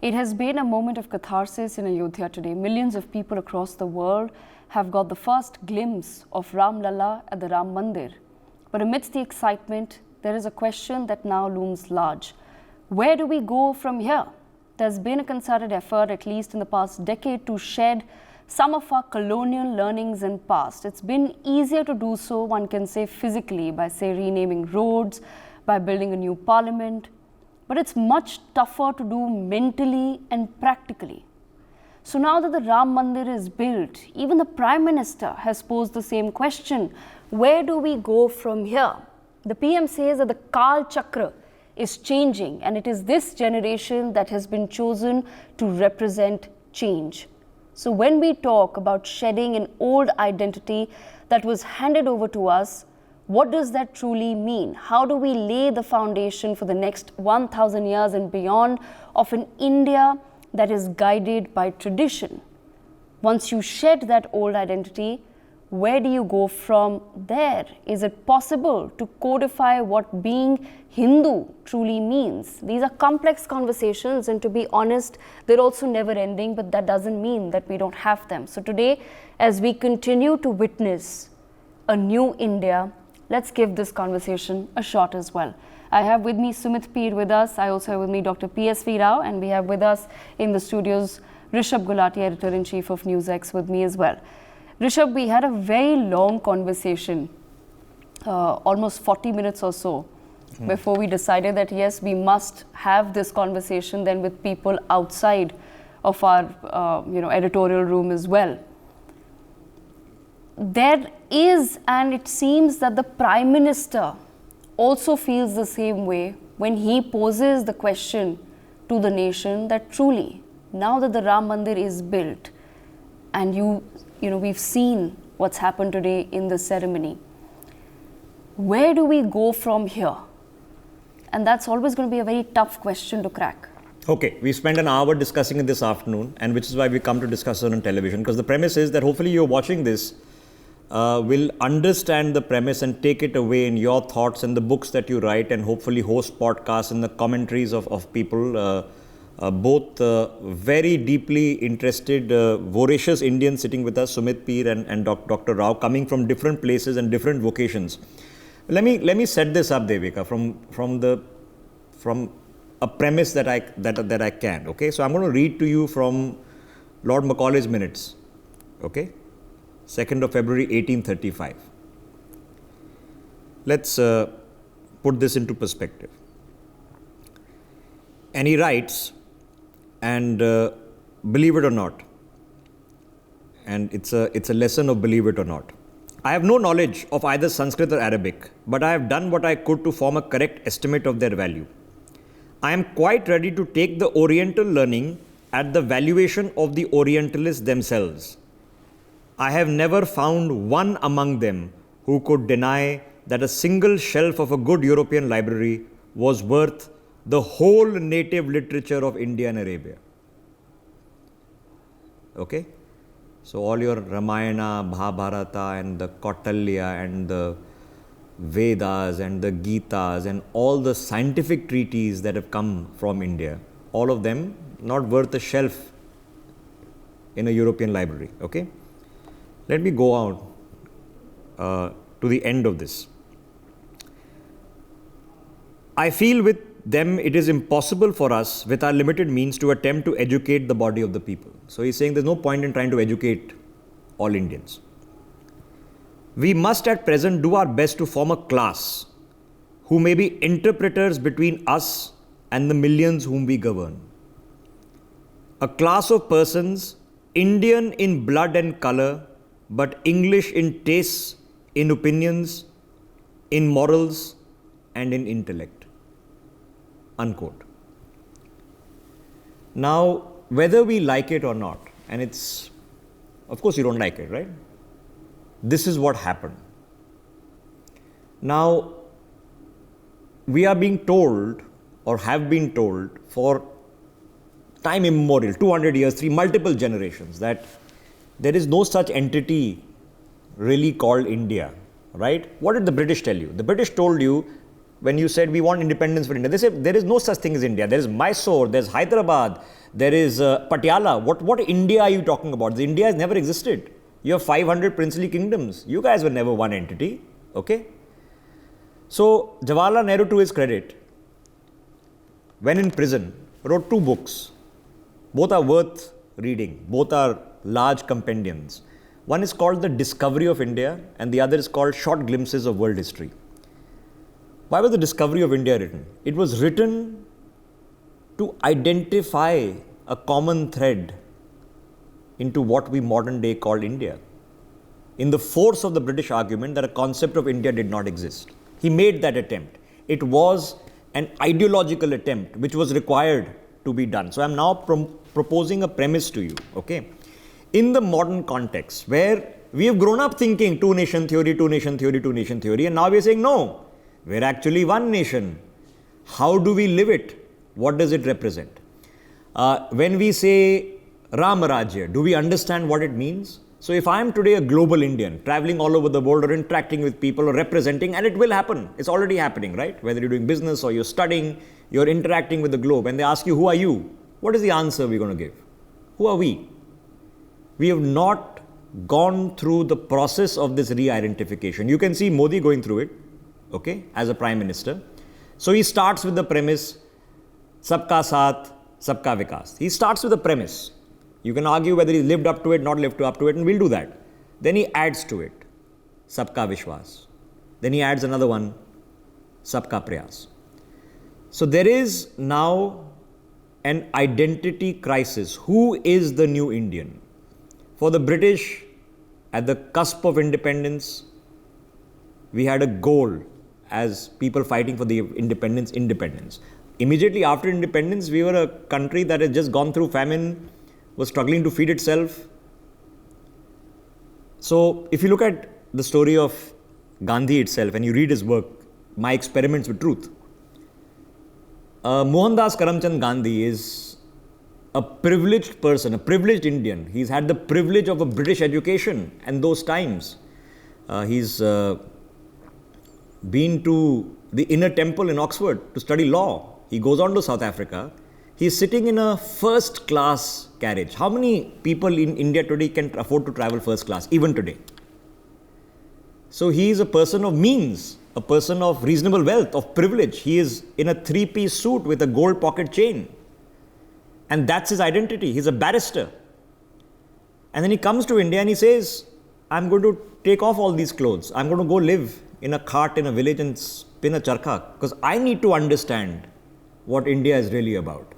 It has been a moment of catharsis in Ayodhya today. Millions of people across the world have got the first glimpse of Ram Lalla at the Ram Mandir. But amidst the excitement, there is a question that now looms large. Where do we go from here? There's been a concerted effort, at least in the past decade, to shed some of our colonial learnings and past. It's been easier to do so, one can say, physically, by, say, renaming roads, by building a new parliament. But it's much tougher to do mentally and practically. So now that the Ram Mandir is built, even the Prime Minister has posed the same question. Where do we go from here? The PM says that the kall chakra is changing, and it is this generation that has been chosen to represent change. So when we talk about shedding an old identity that was handed over to us, what does that truly mean? How do we lay the foundation for the next 1,000 years and beyond of an India that is guided by tradition? Once you shed that old identity, where do you go from there? Is it possible to codify what being Hindu truly means? These are complex conversations, and to be honest, they're also never ending, but that doesn't mean that we don't have them. So today, as we continue to witness a new India, let's give this conversation a shot as well. I have with me Sumit Peer with us. I also have with me Dr. P.S.V. Rao, and we have with us in the studios Rishabh Gulati, Editor-in-Chief of NewsX, with me as well. Rishabh, we had a very long conversation, almost 40 minutes or so, before we decided that yes, we must have this conversation then with people outside of our editorial room as well. There is, and it seems that the Prime Minister also feels the same way when he poses the question to the nation that truly, now that the Ram Mandir is built, and we've seen what's happened today in the ceremony, where do we go from here? And that's always going to be a very tough question to crack. Okay, we spent an hour discussing it this afternoon, and which is why we come to discuss it on television, because the premise is that hopefully you're watching this will understand the premise and take it away in your thoughts and the books that you write, and hopefully host podcasts and the commentaries of people, both very deeply interested, voracious Indians sitting with us, Sumit Peer and Dr. Rao, coming from different places and different vocations. Let me set this up, Devika, from a premise that I can. Okay, so I'm going to read to you from Lord Macaulay's minutes. Okay. 2nd of February 1835. Let's put this into perspective. And he writes, and believe it or not, and it's a lesson of believe it or not. I have no knowledge of either Sanskrit or Arabic, but I have done what I could to form a correct estimate of their value. I am quite ready to take the Oriental learning at the valuation of the Orientalists themselves. I have never found one among them who could deny that a single shelf of a good European library was worth the whole native literature of India and Arabia. Okay? So all your Ramayana, Mahabharata and the Kautilya and the Vedas and the Gitas and all the scientific treatises that have come from India, all of them not worth a shelf in a European library. Okay? Let me go on to the end of this. I feel with them it is impossible for us with our limited means to attempt to educate the body of the people. So he's saying there's no point in trying to educate all Indians. We must at present do our best to form a class who may be interpreters between us and the millions whom we govern. A class of persons, Indian in blood and color, but English in tastes, in opinions, in morals, and in intellect. Unquote. Now, whether we like it or not, and it's, of course you don't like it, right? This is what happened. Now, we are being told, or have been told, for time immemorial, 200 years, multiple generations, that there is no such entity really called India, right? What did the British tell you? The British told you when you said we want independence for India. They said there is no such thing as India. There is Mysore, there's Hyderabad, There is Patiala. What India are you talking about? The India has never existed. You have 500 princely kingdoms. You guys were never one entity. Okay? So, Jawaharlal Nehru, to his credit, when in prison, wrote 2 books. Both are worth reading. Both are large compendiums. One is called The Discovery of India and the other is called Short Glimpses of World History. Why was The Discovery of India written? It was written to identify a common thread into what we modern day call India, in the force of the British argument that a concept of India did not exist. He made that attempt. It was an ideological attempt which was required to be done. So I am now proposing a premise to you, okay? In the modern context where we have grown up thinking two-nation theory, two-nation theory, two-nation theory, and now we are saying no, we're actually one nation. How do we live it? What does it represent? When we say Ram Rajya, do we understand what it means? So if I am today a global Indian, traveling all over the world or interacting with people or representing, and it will happen, it's already happening, right? Whether you're doing business or you're studying, you're interacting with the globe, and they ask you, who are you? What is the answer we're going to give? Who are we? We have not gone through the process of this re-identification. You can see Modi going through it, okay, as a Prime Minister. So he starts with the premise, Sabka Saath, Sabka Vikas. He starts with the premise. You can argue whether he lived up to it, not lived up to it, and we'll do that. Then he adds to it, Sabka Vishwas. Then he adds another one, Sabka Prayas. So there is now an identity crisis. Who is the new Indian? For the British, at the cusp of independence, we had a goal as people fighting for the independence. Immediately after independence, we were a country that had just gone through famine, was struggling to feed itself. So if you look at the story of Gandhi itself and you read his work, My Experiments with Truth, Mohandas Karamchand Gandhi is a privileged person, a privileged Indian. He's had the privilege of a British education and those times. He's been to the Inner Temple in Oxford to study law. He goes on to South Africa. He's sitting in a first class carriage. How many people in India today can afford to travel first class, even today? So he is a person of means, a person of reasonable wealth, of privilege. He is in a 3-piece suit with a gold pocket chain. And that's his identity. He's a barrister. And then he comes to India and he says, I'm going to take off all these clothes. I'm going to go live in a cart in a village and spin a charkha because I need to understand what India is really about.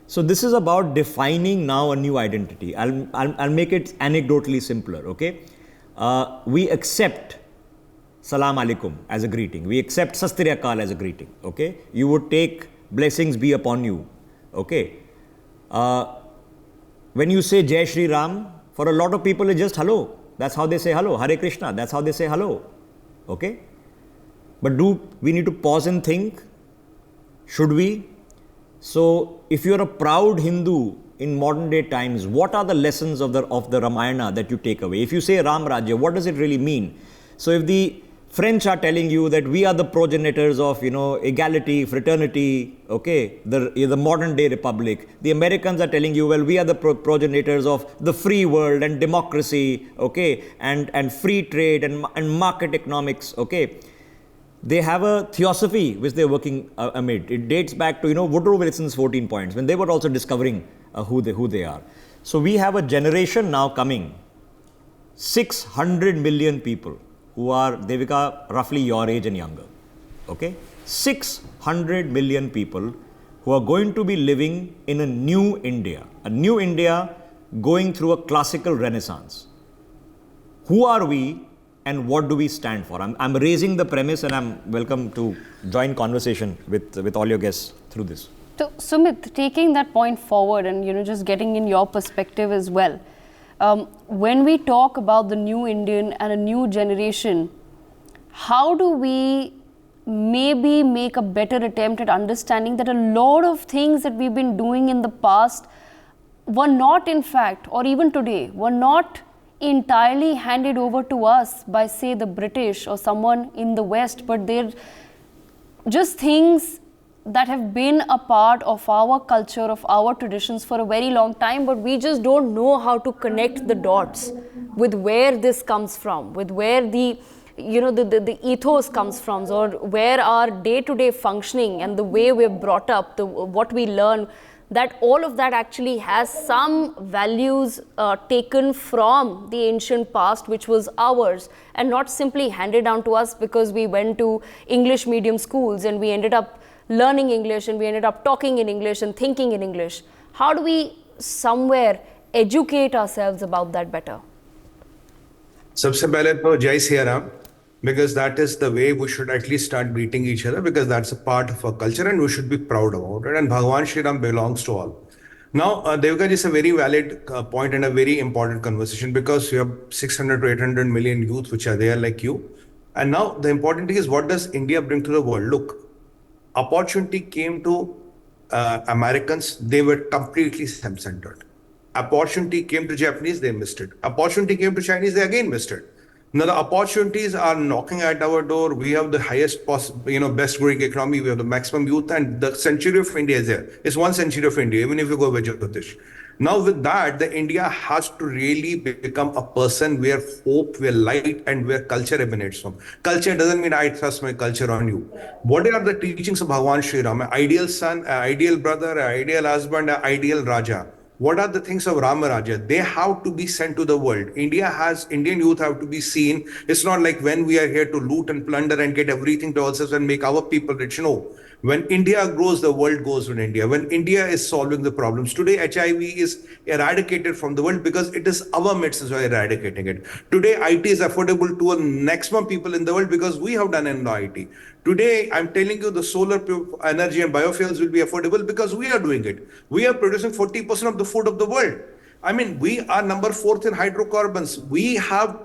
So this is about defining now a new identity. I'll make it anecdotally simpler, okay? We accept Salam Alaikum as a greeting. We accept Sastri Akal as a greeting, okay? You would take blessings be upon you, okay? When you say Jai Shri Ram, for a lot of people it's just hello. That's how they say hello. Hare Krishna, that's how they say hello, okay? But do we need to pause and think? Should we? So, if you're a proud Hindu in modern day times, what are the lessons of the Ramayana that you take away? If you say Ram Rajya, what does it really mean? So, if the French are telling you that we are the progenitors of, equality, fraternity, okay, the modern day republic. The Americans are telling you, well, we are the progenitors of the free world and democracy, okay, and free trade and market economics, okay. They have a theosophy which they're working amid. It dates back to, Woodrow Wilson's 14 points, when they were also discovering who they are. So we have a generation now coming, 600 million people who are, Devika, roughly your age and younger. Okay? 600 million people who are going to be living in a new India going through a classical renaissance. Who are we? And what do we stand for? I'm raising the premise and I'm welcome to join conversation with all your guests through this. So, Sumit, taking that point forward and just getting in your perspective as well, when we talk about the new Indian and a new generation, how do we maybe make a better attempt at understanding that a lot of things that we've been doing in the past were not, in fact, or even today, were not entirely handed over to us by, say, the British or someone in the West, but they're just things that have been a part of our culture, of our traditions for a very long time, but we just don't know how to connect the dots with where this comes from, with where the the ethos comes from, or where our day-to-day functioning and the way we're brought up, what we learn, that all of that actually has some values taken from the ancient past, which was ours, and not simply handed down to us because we went to English medium schools and we ended up learning English and we ended up talking in English and thinking in English. How do we somewhere educate ourselves about that better? सबसे पहले तो जय Siya Ram, because that is the way we should at least start beating each other, because that's a part of our culture and we should be proud about it. And Bhagwan Shri Ram belongs to all. Now, Devika, is a very valid point and a very important conversation, because you have 600 to 800 million youth which are there like you. And now the important thing is, what does India bring to the world? Look, opportunity came to Americans, they were completely self-centered. Opportunity came to Japanese, they missed it. Opportunity came to Chinese, they again missed it. Now the opportunities are knocking at our door. We have the highest possible, best growing economy. We have the maximum youth, and the century of India is there. It's 1 century of India, even if you go with Jyotish. Now with that, the India has to really become a person where hope, where light, and where culture emanates from. Culture doesn't mean I trust my culture on you. What are the teachings of Bhagwan Sri Ram? An ideal son, an ideal brother, an ideal husband, an ideal Raja. What are the things of Rama Raja? They have to be sent to the world. Indian youth have to be seen. It's not like when we are here to loot and plunder and get everything to ourselves and make our people rich. No. When India grows, the world goes with India. When India is solving the problems. Today, HIV is eradicated from the world because it is our medicines who are eradicating it. Today, IT is affordable to a maximum people in the world because we have done in the IT. Today, I'm telling you, the solar energy and biofuels will be affordable because we are doing it. We are producing 40% of the food of the world. I mean, we are number 4th in hydrocarbons. We have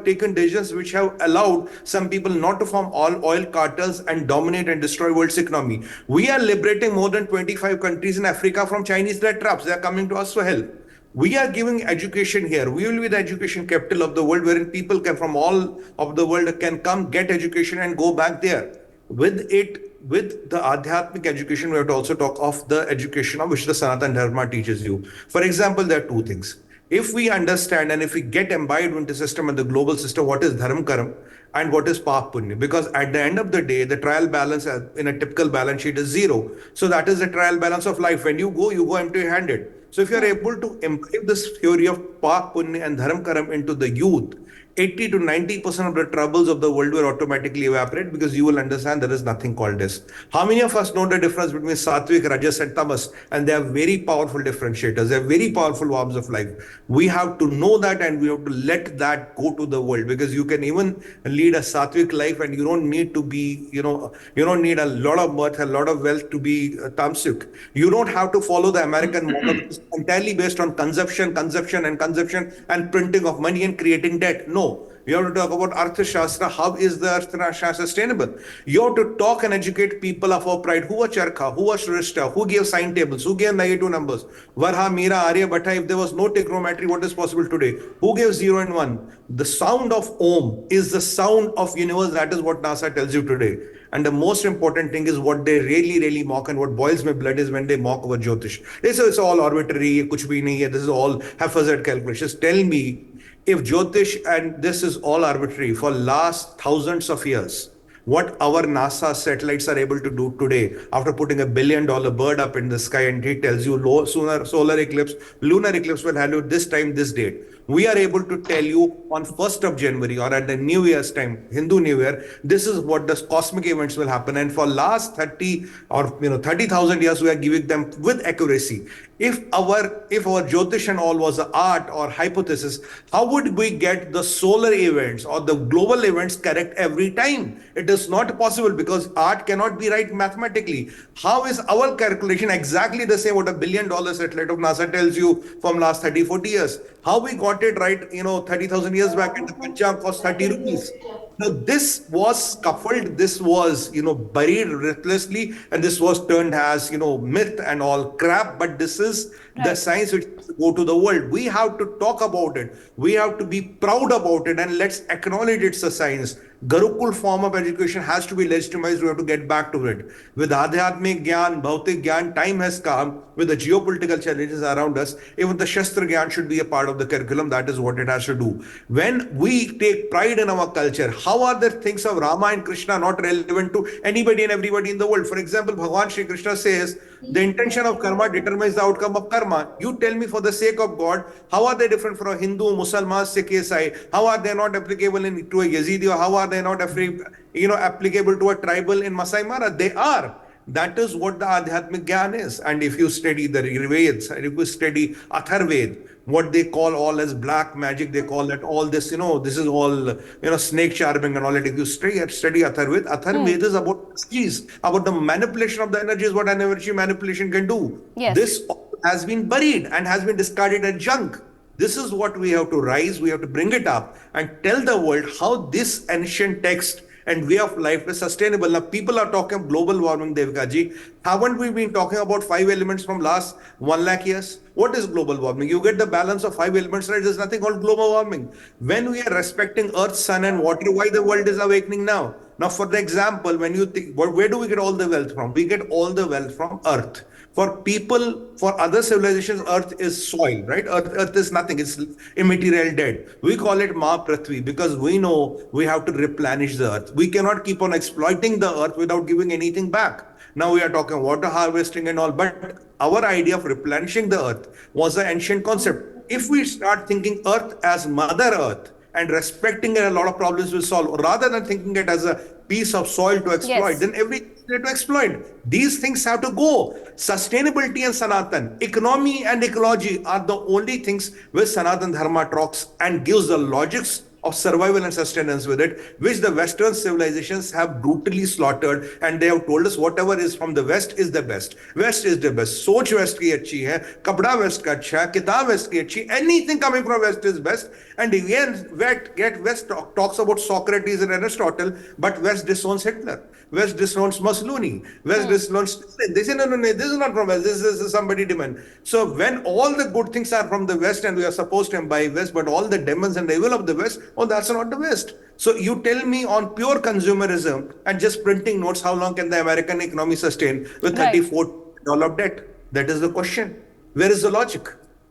taken decisions which have allowed some people not to form all oil cartels and dominate and destroy world's economy. We are liberating more than 25 countries in Africa from Chinese rat traps. They are coming to us for help. We are giving education here. We will be the education capital of the world, wherein people from all of the world can come, get education and go back there. With the Adhyatmic education, we have to also talk of the education of which the Sanatan Dharma teaches you. For example, there are two things. If we understand and if we get imbibed into the system and the global system, what is Dharam Karam and what is Paap Punya? Because at the end of the day, the trial balance in a typical balance sheet is 0. So that is the trial balance of life. When you go empty-handed. So if you are able to imbibe this theory of Paap Punya and Dharam Karam into the youth, 80 to 90% of the troubles of the world will automatically evaporate, because you will understand there is nothing called this. How many of us know the difference between Sattvic, Rajas and Tamas? And they are very powerful differentiators. They are very powerful forms of life. We have to know that, and we have to let that go to the world, because you can even lead a Sattvic life and you don't need to be, you don't need a lot of mirth, a lot of wealth to be tamasic. You don't have to follow the American model, which is entirely based on consumption and printing of money and creating debt. No. We have to talk about Arthashastra. How is the Arthashastra sustainable? You have to talk and educate people of our pride. Who was Charkha? Who was Shrishta? Who gave sign tables? Who gave negative numbers? Varha, Mira, Arya, Bhatta. If there was no trigonometry, what is possible today? Who gave 0 and 1? The sound of Om is the sound of universe. That is what NASA tells you today. And the most important thing is what they really, really mock, and what boils my blood is when they mock our Jyotish. They say it's all arbitrary, kuch bhi nahi hai, this is all haphazard calculations. Tell me, if Jyotish and this is all arbitrary for last thousands of years, what our NASA satellites are able to do today, after putting $1 billion bird up in the sky, and he tells you solar eclipse, lunar eclipse will happen this time, this date. We are able to tell you on 1st of January or at the New Year's time, Hindu New Year, this is what the cosmic events will happen. And for last 30 or 30,000 years, we are giving them with accuracy. If our Jyotish and all was an art or hypothesis, how would we get the solar events or the global events correct every time? It is not possible, because art cannot be right mathematically. How is our calculation exactly the same what $1 billion satellite of NASA tells you from last 30, 40 years? How we got it right, 30,000 years back, and the Pancham cost 30 rupees. Now, this was scuffled, this was, buried ruthlessly, and this was turned as, myth and all crap. But this is the science which has to go to the world. We have to talk about it. We have to be proud about it, and let's acknowledge it's a science. Gurukul form of education has to be legitimized. We have to get back to it. With Adhyatmik Gyan, Bhautik Gyan, time has come with the geopolitical challenges around us. Even the Shastra Gyan should be a part of the curriculum. That is what it has to do. When we take pride in our culture, how are the things of Rama and Krishna not relevant to anybody and everybody in the world? For example, Bhagavan Shri Krishna says, the intention of karma determines the outcome of karma. You tell me, for the sake of God, how are they different from a Hindu, Musalman, Sikh, Isai? How are they not applicable to a Yazidi, or how are they not applicable to a tribal in Masai Mara? They are. That is what the Adhyatmic Gyan is. And if you study the Veds, and if you study Atharved, what they call all as black magic, they call that all this, this is all, snake charming and all that. If you study Atharved, Atharved is about energies, about the manipulation of the energies, what an energy manipulation can do. Yes. This has been buried and has been discarded as junk. This is what we have to rise, we have to bring it up and tell the world how this ancient text and way of life is sustainable. Now, people are talking of global warming, Devika ji. Haven't we been talking about 5 elements from last 1 lakh years? What is global warming? You get the balance of 5 elements, right? There's nothing called global warming. When we are respecting earth, sun and water, why the world is awakening now? Now, for the example, when you think, where do we get all the wealth from? We get all the wealth from earth. For people, for other civilizations, earth is soil, right? Earth is nothing. It's immaterial dead. We call it Ma Prithvi because we know we have to replenish the earth. We cannot keep on exploiting the earth without giving anything back. Now we are talking water harvesting and all, but our idea of replenishing the earth was an ancient concept. If we start thinking earth as Mother Earth and respecting it, a lot of problems will solve, rather than thinking it as a piece of soil to exploit, Yes. then everything is to exploit. These things have to go. Sustainability and Sanatan, economy and ecology are the only things which Sanatan Dharma talks and gives the logics of survival and sustenance with it, which the Western civilizations have brutally slaughtered, and they have told us whatever is from the West is the best. West is the best. Soch West ki achhi hai, kapda West ka achha hai, kitab West ki achhi. Anything coming from West is best. And again, West talks about Socrates and Aristotle, but West disowns Hitler. West disowns Mussolini. West disowns Stalin. They say, no, this is not from West. This is somebody demon. So when all the good things are from the West and we are supposed to imbibe West, but all the demons and the evil of the West, oh, that's not the West. So you tell me on pure consumerism and just printing notes, how long can the American economy sustain with Right. $34 of debt? That is the question. Where is the logic?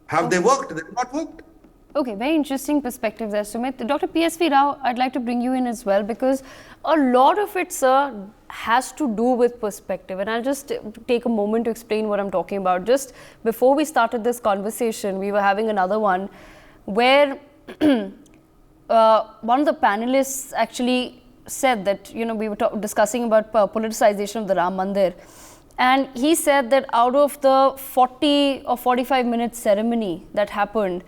Have they worked? They have not worked. Okay, very interesting perspective there, Sumit. Dr. PSV Rao, I'd like to bring you in as well because a lot of it, sir, has to do with perspective. And I'll just take a moment to explain what I'm talking about. Just before we started this conversation, we were having another one where one of the panelists actually said that, we were discussing about politicization of the Ram Mandir. And he said that out of the 40 or 45 minute ceremony that happened,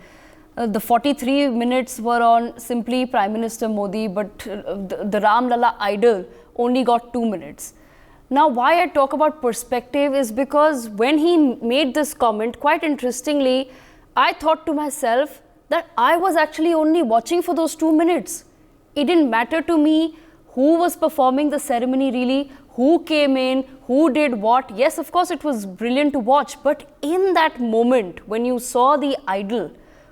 the 43 minutes were on simply Prime Minister Modi, but the Ram Lalla idol only got 2 minutes. Now, why I talk about perspective is because when he made this comment, quite interestingly, I thought to myself that I was actually only watching for those 2 minutes. It didn't matter to me who was performing the ceremony really, who came in, who did what. Yes, of course, it was brilliant to watch, but in that moment, when you saw the idol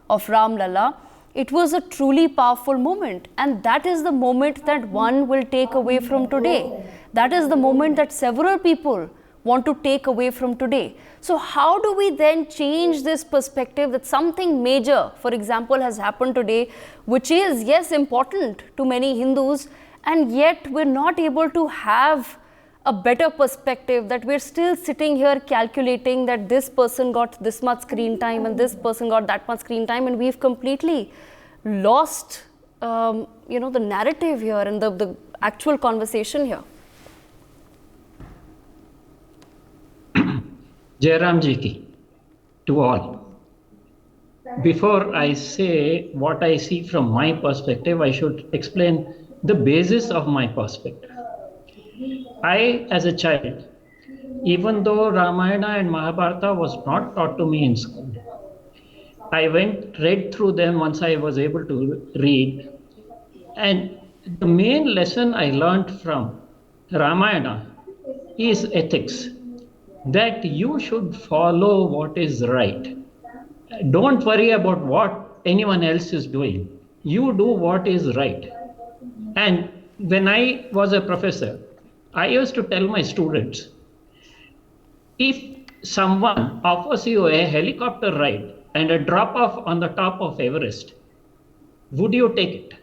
of Ram Lalla, it was a truly powerful moment, and that is the moment that one will take away from today. That is the moment that several people want to take away from today. So how do we then change this perspective that something major, for example, has happened today, which is, yes, important to many Hindus, and yet we're not able to have a better perspective, that we're still sitting here calculating that this person got this much screen time and this person got that much screen time, and we've completely lost the narrative here and the actual conversation here. Jai Ram Ji ki, to all. Before I say what I see from my perspective, I should explain the basis of my perspective. I, as a child, even though Ramayana and Mahabharata was not taught to me in school, I read through them once I was able to read. And the main lesson I learned from Ramayana is ethics, that you should follow what is right. Don't worry about what anyone else is doing. You do what is right. And when I was a professor, I used to tell my students, if someone offers you a helicopter ride and a drop off on the top of Everest, would you take it?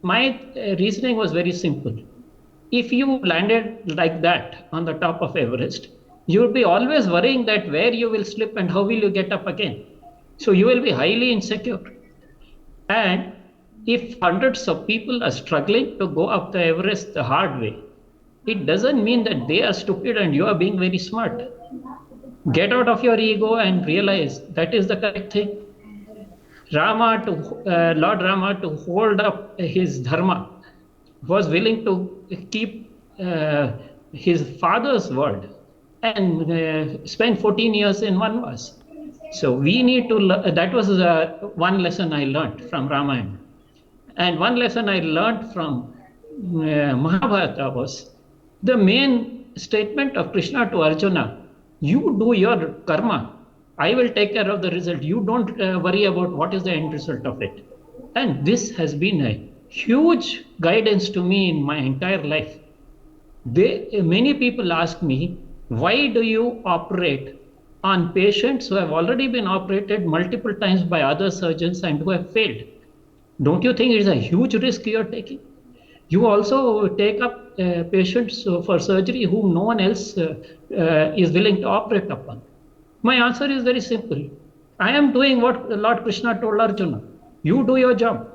My reasoning was very simple. If you landed like that on the top of Everest, you would be always worrying that where you will slip and how will you get up again. So you will be highly insecure. And if hundreds of people are struggling to go up the Everest the hard way, it doesn't mean that they are stupid and you are being very smart. Get out of your ego and realize that is the correct thing. Lord Rama, to hold up his dharma, was willing to keep his father's word and spend 14 years in Vanvas. So we need to, that was one lesson I learned from Ramayana. And one lesson I learned from Mahabharata was the main statement of Krishna to Arjuna, you do your karma, I will take care of the result. You don't worry about what is the end result of it. And this has been a huge guidance to me in my entire life. Many people ask me, why do you operate on patients who have already been operated multiple times by other surgeons and who have failed? Don't you think it is a huge risk you are taking? You also take up patients for surgery whom no one else is willing to operate upon. My answer is very simple. I am doing what Lord Krishna told Arjuna. You do your job.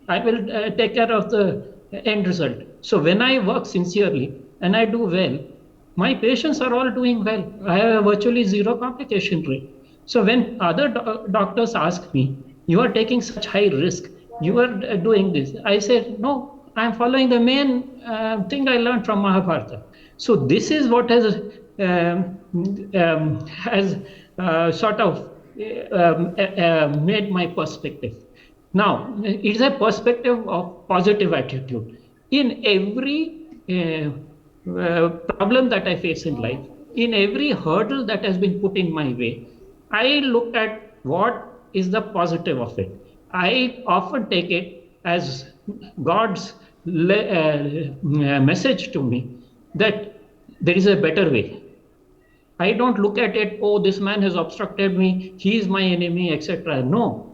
I will take care of the end result. So when I work sincerely and I do well, my patients are all doing well. I have a virtually zero complication rate. So when other doctors ask me, you are taking such high risk, you are doing this, I say, no, I am following the main thing I learned from Mahabharata. So this is what has sort of made my perspective. Now, it is a perspective of positive attitude. In every problem that I face in life, in every hurdle that has been put in my way, I look at what is the positive of it. I often take it as God's message to me that there is a better way. I don't look at it, oh, this man has obstructed me, he is my enemy, etc. No,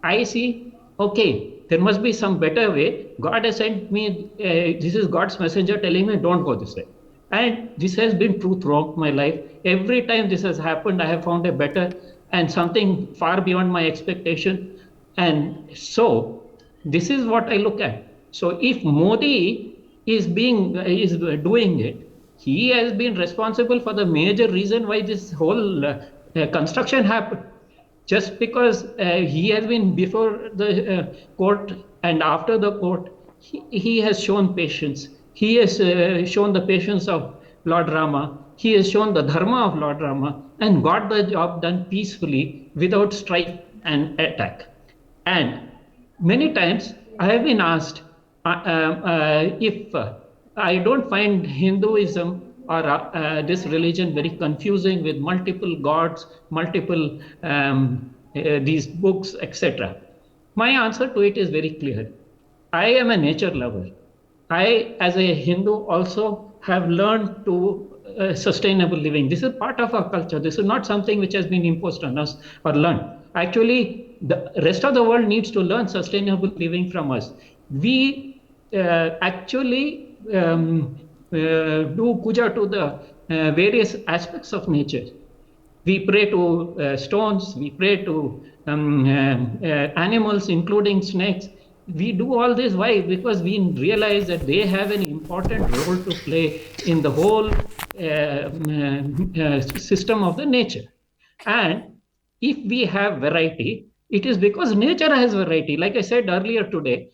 I see, okay, there must be some better way. God has sent me, this is God's messenger telling me, don't go this way. And this has been true throughout my life. Every time this has happened, I have found a better and something far beyond my expectation. And so this is what I look at. So if Modi is doing it, he has been responsible for the major reason why this whole construction happened. Just because he has been before the court and after the court, he has shown patience. He has shown the patience of Lord Rama. He has shown the dharma of Lord Rama and got the job done peacefully without strife and attack. And many times I have been asked if I don't find Hinduism or this religion very confusing with multiple gods, multiple these books, etc. My answer to it is very clear. I am a nature lover. I, as a Hindu, also have learned to sustainable living. This is part of our culture. This is not something which has been imposed on us or learned. Actually, the rest of the world needs to learn sustainable living from us. We actually do puja to the various aspects of nature. We pray to stones, we pray to animals, including snakes. We do all this. Why? Because we realize that they have an important role to play in the whole system of the nature. And if we have variety, it is because nature has variety. Like I said earlier today,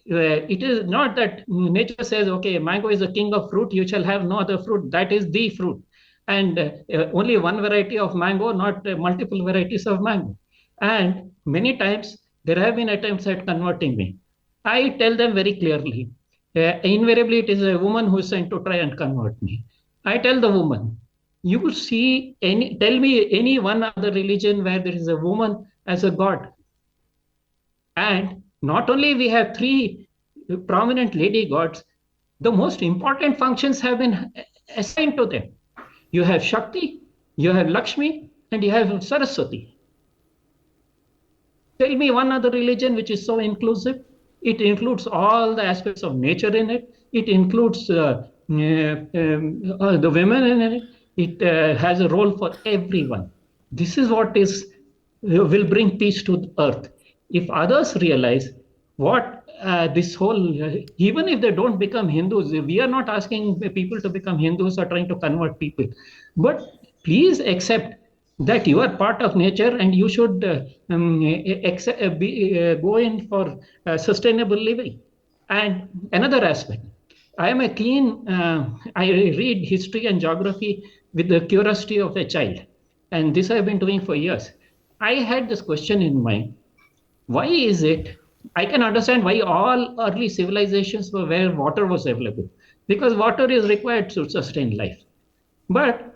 it is not that nature says, okay, mango is the king of fruit, you shall have no other fruit, that is the fruit. And only one variety of mango, not multiple varieties of mango. And many times there have been attempts at converting me. I tell them very clearly, invariably it is a woman who is sent to try and convert me. I tell the woman, you see tell me any one other religion where there is a woman as a god. And not only we have three prominent lady gods, the most important functions have been assigned to them. You have Shakti, you have Lakshmi, and you have Saraswati. Tell me one other religion which is so inclusive. It includes all the aspects of nature in it. It includes the women in it. It has a role for everyone. This is what will bring peace to the earth. If others realize what this whole, even if they don't become Hindus, we are not asking people to become Hindus or trying to convert people, but please accept that you are part of nature and you should go in for sustainable living. And another aspect, I am a keen, I read history and geography with the curiosity of a child. And this I've been doing for years. I had this question in mind. Why is it, I can understand why all early civilizations were where water was available, because water is required to sustain life. But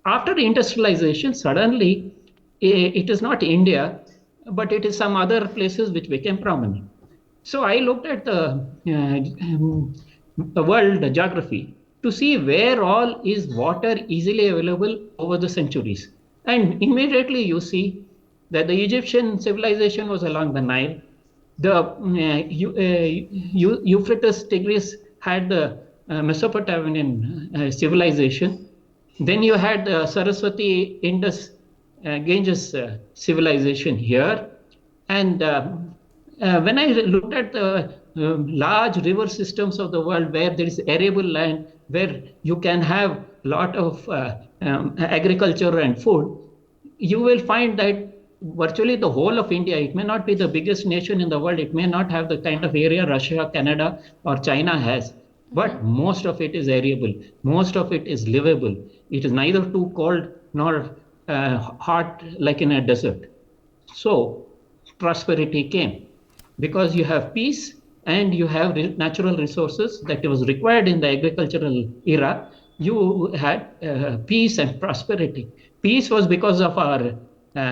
after industrialization, suddenly it is not India, but it is some other places which became prominent. So I looked at the world geography to see where all is water easily available over the centuries. And immediately you see that the Egyptian civilization was along the Nile. The Euphrates Tigris had the Mesopotamian civilization. Then you had the Saraswati Indus Ganges civilization here. And when I looked at the large river systems of the world where there is arable land, where you can have a lot of agriculture and food, you will find that virtually the whole of India, it may not be the biggest nation in the world, it may not have the kind of area Russia, Canada, or China has, but most of it is arable, most of it is livable. It is neither too cold nor hot like in a desert. So prosperity came because you have peace and you have natural resources that was required in the agricultural era. You had peace and prosperity. Peace was because of our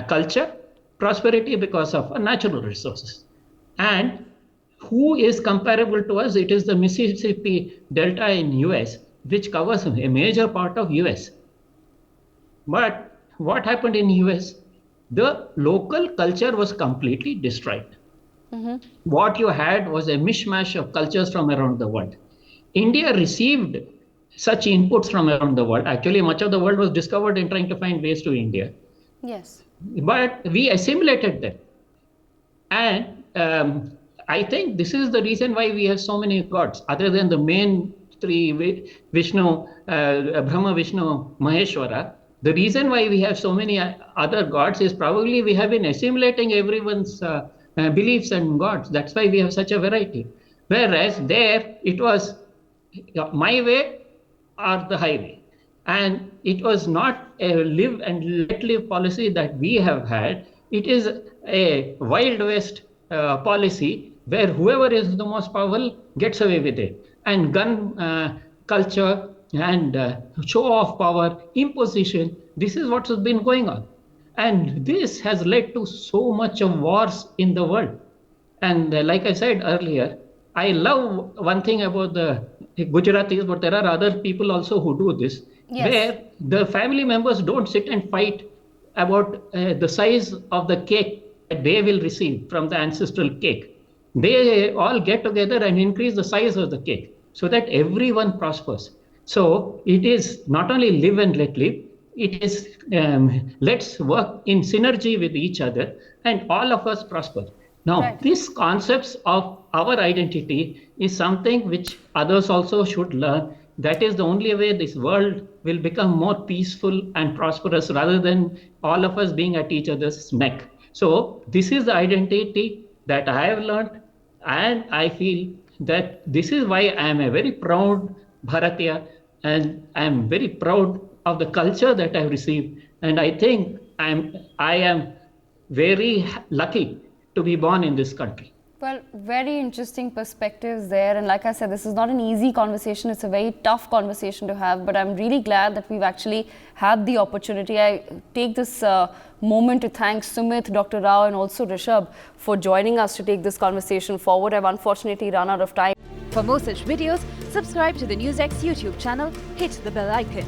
culture, prosperity because of our natural resources. And who is comparable to us? It is the Mississippi Delta in US, which covers a major part of US. But what happened in US? The local culture was completely destroyed. What you had was a mishmash of cultures from around the world. India received such inputs from around the world. Actually, much of the world was discovered in trying to find ways to India. Yes. But we assimilated them. And I think this is the reason why we have so many gods, other than the main three, Vishnu, Brahma, Vishnu, Maheshwara. The reason why we have so many other gods is probably we have been assimilating everyone's beliefs and gods. That's why we have such a variety. Whereas there, it was my way or the highway. And it was not a live and let live policy that we have had. It is a Wild West policy where whoever is the most powerful gets away with it. And gun culture and show of power, imposition, this is what has been going on. And this has led to so much of wars in the world. And like I said earlier, I love one thing about the Gujaratis, but there are other people also who do this, where the family members don't sit and fight about the size of the cake that they will receive from the ancestral cake. They all get together and increase the size of the cake so that everyone prospers. So it is not only live and let live, it is let's work in synergy with each other and all of us prosper. Now, this concepts of our identity is something which others also should learn. That is the only way this world will become more peaceful and prosperous rather than all of us being at each other's neck. So this is the identity that I have learned, and I feel that this is why I am a very proud Bharatiya, and I am very proud of the culture that I have received. And I think I am very lucky to be born in this country. Well, very interesting perspectives there. And like I said, this is not an easy conversation. It's a very tough conversation to have. But I'm really glad that we've actually had the opportunity. I take this moment to thank Sumit, Dr. Rao, and also Rishabh for joining us to take this conversation forward. I've unfortunately run out of time. For more such videos, subscribe to the NewsX YouTube channel, hit the bell icon.